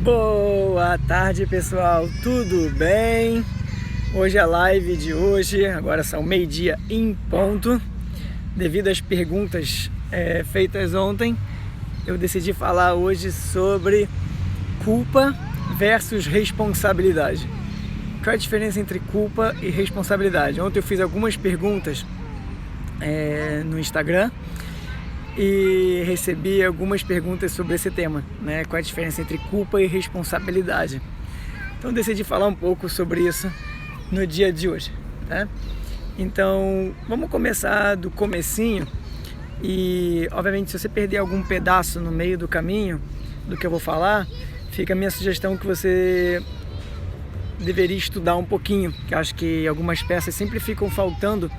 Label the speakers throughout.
Speaker 1: Boa tarde, pessoal, tudo bem? Hoje é a live de hoje, agora são meio-dia em ponto. Devido às perguntas feitas ontem, eu decidi falar hoje sobre culpa versus responsabilidade. Qual é a diferença entre culpa e responsabilidade? Ontem eu fiz algumas perguntas no Instagram e recebi algumas perguntas sobre esse tema, né? Qual é a diferença entre culpa e responsabilidade? Então decidi falar um pouco sobre isso no dia de hoje, tá? Então vamos começar do comecinho e obviamente se você perder algum pedaço no meio do caminho do que eu vou falar, fica a minha sugestão que você deveria estudar um pouquinho, que eu acho que algumas peças sempre ficam faltando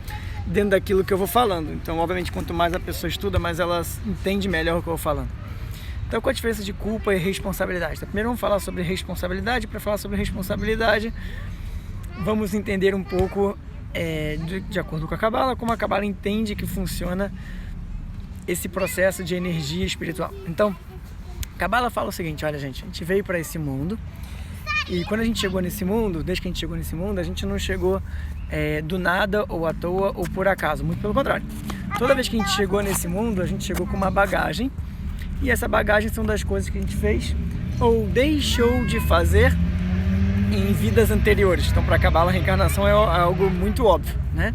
Speaker 1: dentro daquilo que eu vou falando. Então, obviamente, quanto mais a pessoa estuda, mais ela entende melhor o que eu vou falando. Então, qual a diferença de culpa e responsabilidade? Então, primeiro vamos falar sobre responsabilidade. Para falar sobre responsabilidade, vamos entender um pouco, de acordo com a Cabala, como a Cabala entende que funciona esse processo de energia espiritual. Então, a Cabala fala o seguinte: olha, gente, a gente veio para esse mundo e quando a gente chegou nesse mundo, desde que a gente chegou nesse mundo, a gente não chegou do nada ou à toa ou por acaso, muito pelo contrário. Toda vez que a gente chegou nesse mundo, a gente chegou com uma bagagem, e essa bagagem são das coisas que a gente fez ou deixou de fazer em vidas anteriores. Então, para Cabala, a reencarnação é algo muito óbvio, né?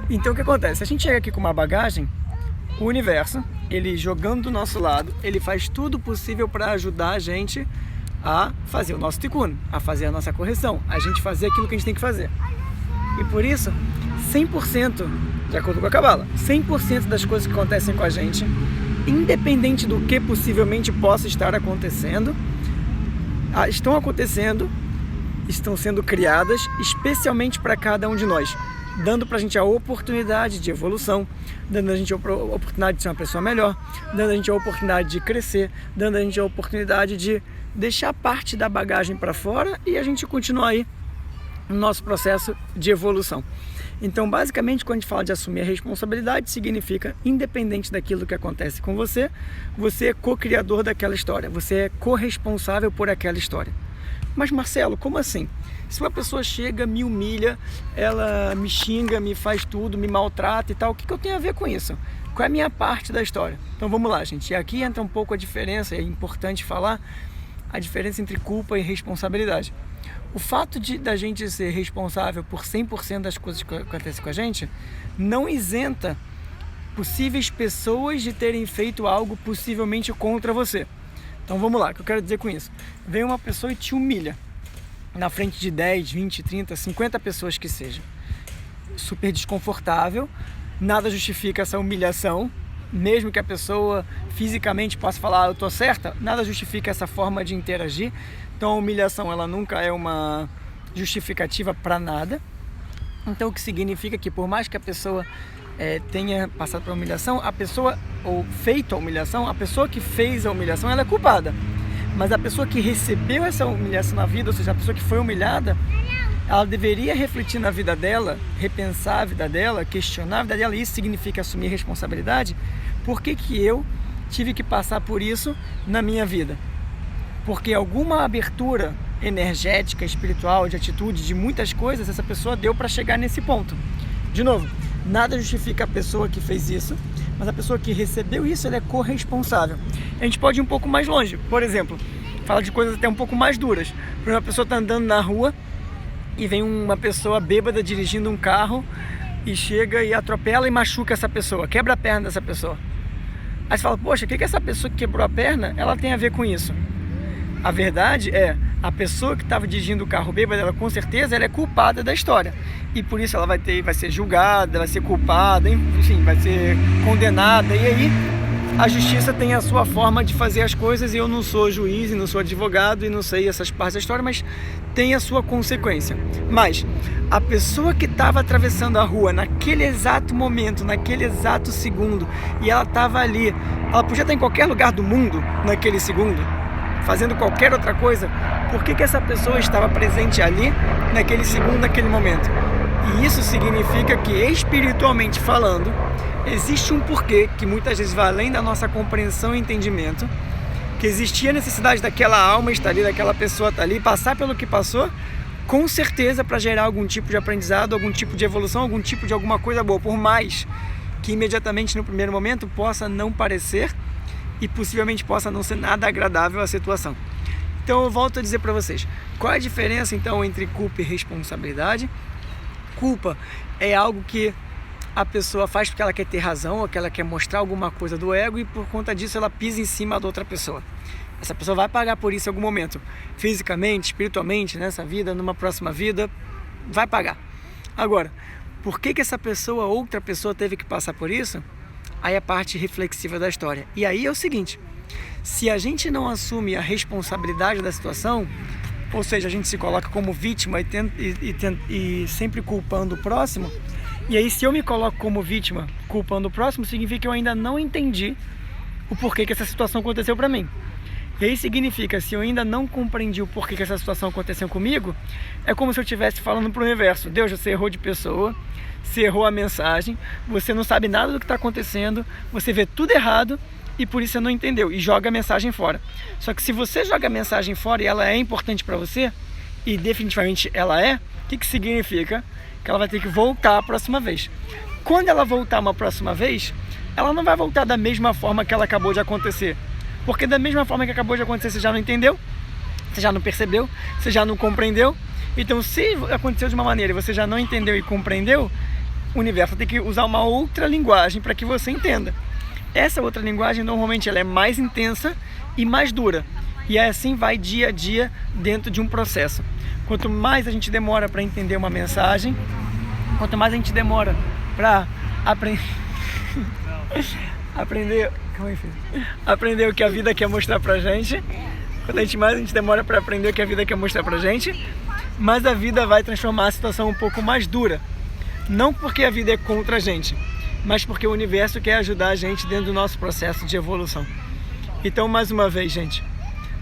Speaker 1: Então, o que acontece? A gente chega aqui com uma bagagem, o universo, ele jogando do nosso lado, ele faz tudo possível para ajudar a gente a fazer o nosso tikkun, a fazer a nossa correção, a gente fazer aquilo que a gente tem que fazer. E por isso, 100%, de acordo com a Cabala, 100% das coisas que acontecem com a gente, independente do que possivelmente possa estar acontecendo, estão acontecendo, estão sendo criadas especialmente para cada um de nós, dando para a gente a oportunidade de evolução, dando a gente a oportunidade de ser uma pessoa melhor, dando a gente a oportunidade de crescer, dando a gente a oportunidade de deixar parte da bagagem para fora e a gente continuar aí no nosso processo de evolução. Então, basicamente, quando a gente fala de assumir a responsabilidade, significa, independente daquilo que acontece com você, você é co-criador daquela história, você é corresponsável por aquela história. Mas, Marcelo, como assim? Se uma pessoa chega, me humilha, ela me xinga, me faz tudo, me maltrata e tal, o que eu tenho a ver com isso? Qual é a minha parte da história? Então, vamos lá, gente. E aqui entra um pouco a diferença, é importante falar a diferença entre culpa e responsabilidade. O fato da gente ser responsável por 100% das coisas que acontecem com a gente não isenta possíveis pessoas de terem feito algo possivelmente contra você. Então vamos lá, o que eu quero dizer com isso? Vem uma pessoa e te humilha na frente de 10, 20, 30, 50 pessoas que sejam. Super desconfortável, nada justifica essa humilhação, mesmo que a pessoa fisicamente possa falar eu tô certa, nada justifica essa forma de interagir. Então a humilhação ela nunca é uma justificativa para nada. Então o que significa que por mais que a pessoa tenha passado por humilhação, a pessoa, ou feito a humilhação, a pessoa que fez a humilhação ela é culpada. Mas a pessoa que recebeu essa humilhação na vida, ou seja, a pessoa que foi humilhada, ela deveria refletir na vida dela, repensar a vida dela, questionar a vida dela, e isso significa assumir responsabilidade. Por que eu tive que passar por isso na minha vida? Porque alguma abertura energética, espiritual, de atitude, de muitas coisas, essa pessoa deu para chegar nesse ponto. De novo, nada justifica a pessoa que fez isso, mas a pessoa que recebeu isso, ela é corresponsável. A gente pode ir um pouco mais longe. Por exemplo, fala de coisas até um pouco mais duras. Por exemplo, uma pessoa está andando na rua e vem uma pessoa bêbada dirigindo um carro e chega e atropela e machuca essa pessoa, quebra a perna dessa pessoa. Aí você fala, poxa, o que essa pessoa que quebrou a perna, ela tem a ver com isso? A verdade é, a pessoa que estava dirigindo o carro bêbada, ela com certeza ela é culpada da história. E por isso ela vai ser julgada, vai ser culpada, enfim, vai ser condenada. E aí a justiça tem a sua forma de fazer as coisas, e eu não sou juiz, e não sou advogado, e não sei essas partes da história, mas tem a sua consequência. Mas a pessoa que estava atravessando a rua naquele exato momento, naquele exato segundo, e ela estava ali, ela podia estar em qualquer lugar do mundo naquele segundo, fazendo qualquer outra coisa, por que essa pessoa estava presente ali, naquele segundo, naquele momento? E isso significa que, espiritualmente falando, existe um porquê que muitas vezes vai além da nossa compreensão e entendimento, que existia a necessidade daquela alma estar ali, daquela pessoa estar ali, passar pelo que passou, com certeza para gerar algum tipo de aprendizado, algum tipo de evolução, algum tipo de alguma coisa boa, por mais que imediatamente no primeiro momento possa não parecer e possivelmente possa não ser nada agradável a situação. Então eu volto a dizer para vocês, qual é a diferença então entre culpa e responsabilidade? Culpa é algo que a pessoa faz porque ela quer ter razão, ou que ela quer mostrar alguma coisa do ego, e por conta disso ela pisa em cima da outra pessoa. Essa pessoa vai pagar por isso em algum momento, fisicamente, espiritualmente, nessa vida, numa próxima vida, vai pagar. Agora, por que essa pessoa, outra pessoa, teve que passar por isso? Aí é a parte reflexiva da história. E aí é o seguinte, se a gente não assume a responsabilidade da situação, ou seja, a gente se coloca como vítima e sempre culpando o próximo, e aí se eu me coloco como vítima culpando o próximo, significa que eu ainda não entendi o porquê que essa situação aconteceu para mim. E aí significa, se eu ainda não compreendi o porquê que essa situação aconteceu comigo, é como se eu estivesse falando para o universo: Deus, você errou de pessoa, você errou a mensagem, você não sabe nada do que está acontecendo, você vê tudo errado e por isso você não entendeu, e joga a mensagem fora. Só que se você joga a mensagem fora e ela é importante para você, e definitivamente ela é, o que significa? Que ela vai ter que voltar a próxima vez. Quando ela voltar uma próxima vez, ela não vai voltar da mesma forma que ela acabou de acontecer. Porque da mesma forma que acabou de acontecer, você já não entendeu, você já não percebeu, você já não compreendeu. Então, se aconteceu de uma maneira e você já não entendeu e compreendeu, o universo tem que usar uma outra linguagem para que você entenda. Essa outra linguagem, normalmente, ela é mais intensa e mais dura. E assim vai dia a dia dentro de um processo. Quanto mais a gente demora para entender uma mensagem, quanto mais a gente demora para aprender o que a vida quer mostrar pra gente, quanto mais a gente demora para aprender o que a vida quer mostrar pra gente, mais a vida vai transformar a situação um pouco mais dura. Não porque a vida é contra a gente, mas porque o universo quer ajudar a gente dentro do nosso processo de evolução. Então, mais uma vez, gente,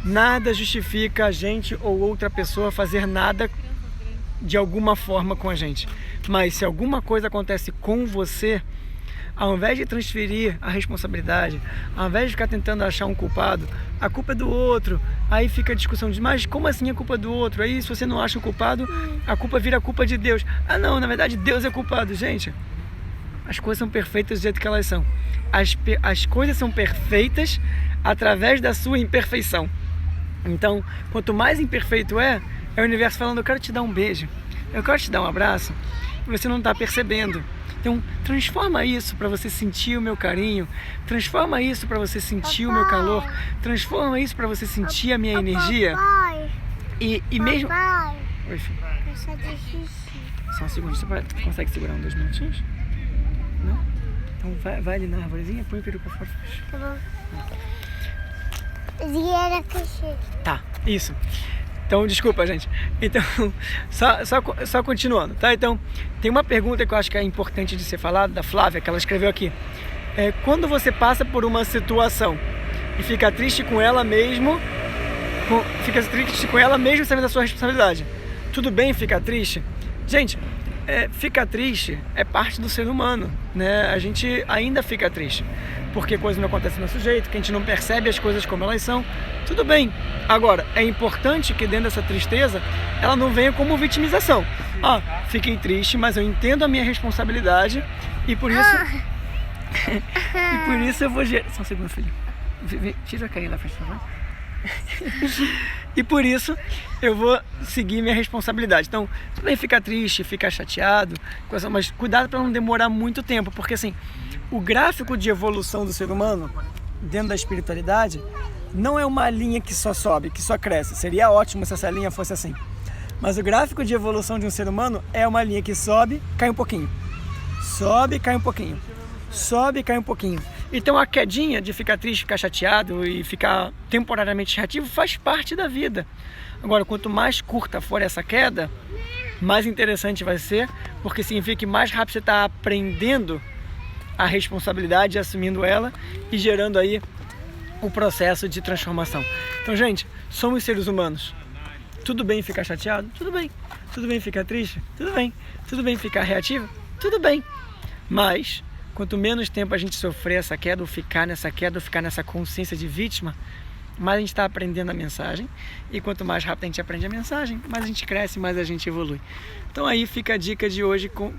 Speaker 1: nada justifica a gente ou outra pessoa fazer nada de alguma forma com a gente. Mas se alguma coisa acontece com você, ao invés de transferir a responsabilidade, ao invés de ficar tentando achar um culpado, a culpa é do outro, aí fica a discussão de, mas como assim a culpa é do outro? Aí se você não acha o culpado, a culpa vira a culpa de Deus. Ah não, na verdade Deus é culpado. Gente, as coisas são perfeitas do jeito que elas são. As coisas são perfeitas através da sua imperfeição. Então, quanto mais imperfeito é o universo falando: eu quero te dar um beijo, eu quero te dar um abraço, e você não está percebendo. Então, transforma isso para você sentir o meu carinho, transforma isso para você sentir o meu calor, transforma isso para você sentir a minha energia. E mesmo... Oi, filho. Só um segundo, você consegue segurar 2 minutinhos? Não? Então vai ali na arvorezinha, põe o peru para fora. Tá bom. Tá, isso. Então, desculpa, gente. Então, só continuando, tá? Então, tem uma pergunta que eu acho que é importante de ser falada, da Flávia, que ela escreveu aqui. Quando você passa por uma situação e fica triste com ela mesmo, sabendo da sua responsabilidade, tudo bem ficar triste? Gente, ficar triste é parte do ser humano, né? A gente ainda fica triste, porque coisas não acontecem do nosso jeito, que a gente não percebe as coisas como elas são. Tudo bem. Agora, é importante que dentro dessa tristeza, ela não venha como vitimização. Fiquei triste, mas eu entendo a minha responsabilidade e por isso... e por isso eu vou... Só um segundo, filho. Tira a carinha da frente, por favor. E por isso eu vou seguir minha responsabilidade. Então, tudo bem ficar triste, ficar chateado, mas cuidado para não demorar muito tempo, porque assim, o gráfico de evolução do ser humano dentro da espiritualidade não é uma linha que só sobe, que só cresce. Seria ótimo se essa linha fosse assim. Mas o gráfico de evolução de um ser humano é uma linha que sobe, cai um pouquinho. Sobe, cai um pouquinho. Sobe e cai um pouquinho. Então a quedinha de ficar triste, ficar chateado e ficar temporariamente reativo faz parte da vida. Agora, quanto mais curta for essa queda, mais interessante vai ser, porque significa que mais rápido você está aprendendo a responsabilidade, assumindo ela e gerando aí o processo de transformação. Então, gente, somos seres humanos. Tudo bem ficar chateado? Tudo bem. Tudo bem ficar triste? Tudo bem. Tudo bem ficar reativo? Tudo bem. Mas quanto menos tempo a gente sofrer essa queda, ou ficar nessa queda, ou ficar nessa consciência de vítima, mais a gente está aprendendo a mensagem, e quanto mais rápido a gente aprende a mensagem, mais a gente cresce, mais a gente evolui. Então aí fica a dica de hoje com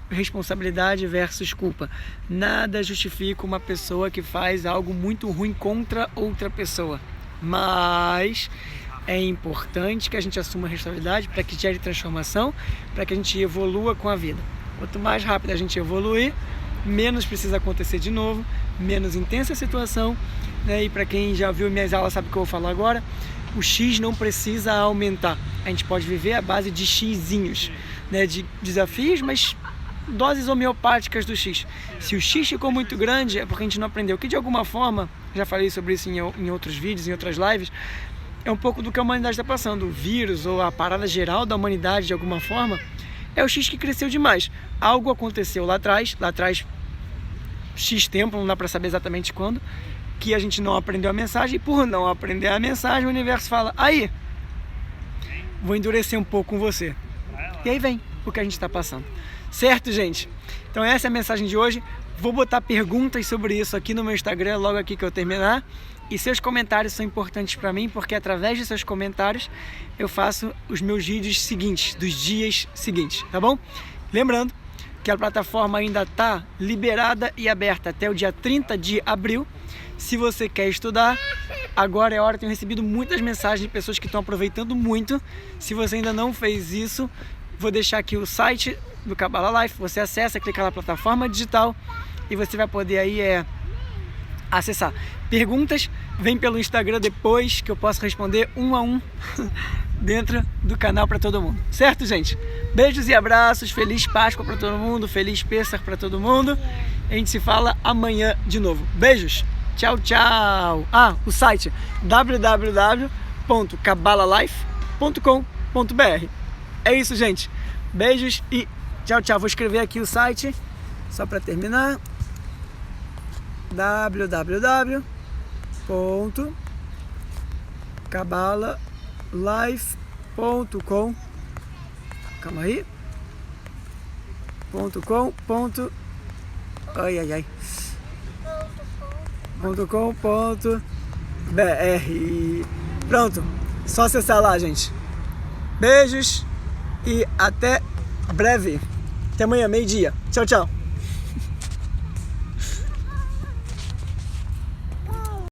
Speaker 1: responsabilidade versus culpa. Nada justifica uma pessoa que faz algo muito ruim contra outra pessoa, mas é importante que a gente assuma a responsabilidade para que gere transformação, para que a gente evolua com a vida. Quanto mais rápido a gente evoluir, menos precisa acontecer de novo, menos intensa a situação, né? E para quem já viu minhas aulas sabe o que eu vou falar agora, o X não precisa aumentar. A gente pode viver à base de Xzinhos, né? De desafios, mas doses homeopáticas do X. Se o X ficou muito grande, é porque a gente não aprendeu. Que de alguma forma, já falei sobre isso em outros vídeos, em outras lives, é um pouco do que a humanidade está passando. O vírus ou a parada geral da humanidade, de alguma forma, é o X que cresceu demais. Algo aconteceu lá atrás, X tempo, não dá para saber exatamente quando, que a gente não aprendeu a mensagem, e por não aprender a mensagem, o universo fala, aí, vou endurecer um pouco com você. E aí vem o que a gente está passando. Certo, gente? Então essa é a mensagem de hoje. Vou botar perguntas sobre isso aqui no meu Instagram, logo aqui que eu terminar. E seus comentários são importantes para mim, porque através de seus comentários eu faço os meus vídeos seguintes, dos dias seguintes, tá bom? Lembrando que a plataforma ainda está liberada e aberta até o dia 30 de abril. Se você quer estudar, agora é hora. Tenho recebido muitas mensagens de pessoas que estão aproveitando muito. Se você ainda não fez isso, vou deixar aqui o site do Kabbalah Life. Você acessa, clica na plataforma digital e você vai poder aí acessar. Perguntas, vem pelo Instagram depois que eu posso responder um a um dentro do canal para todo mundo. Certo, gente? Beijos e abraços, feliz Páscoa para todo mundo, feliz Pêssar para todo mundo. A gente se fala amanhã de novo. Beijos, tchau, tchau. O site www.kabbalahlife.com.br. É isso, gente. Beijos e tchau, tchau. Vou escrever aqui o site só para terminar. www.kabbalahlife.com. Calma aí. .com. .com.br. Pronto. Só acessar lá, gente. Beijos e até breve. Até amanhã, meio-dia. Tchau, tchau.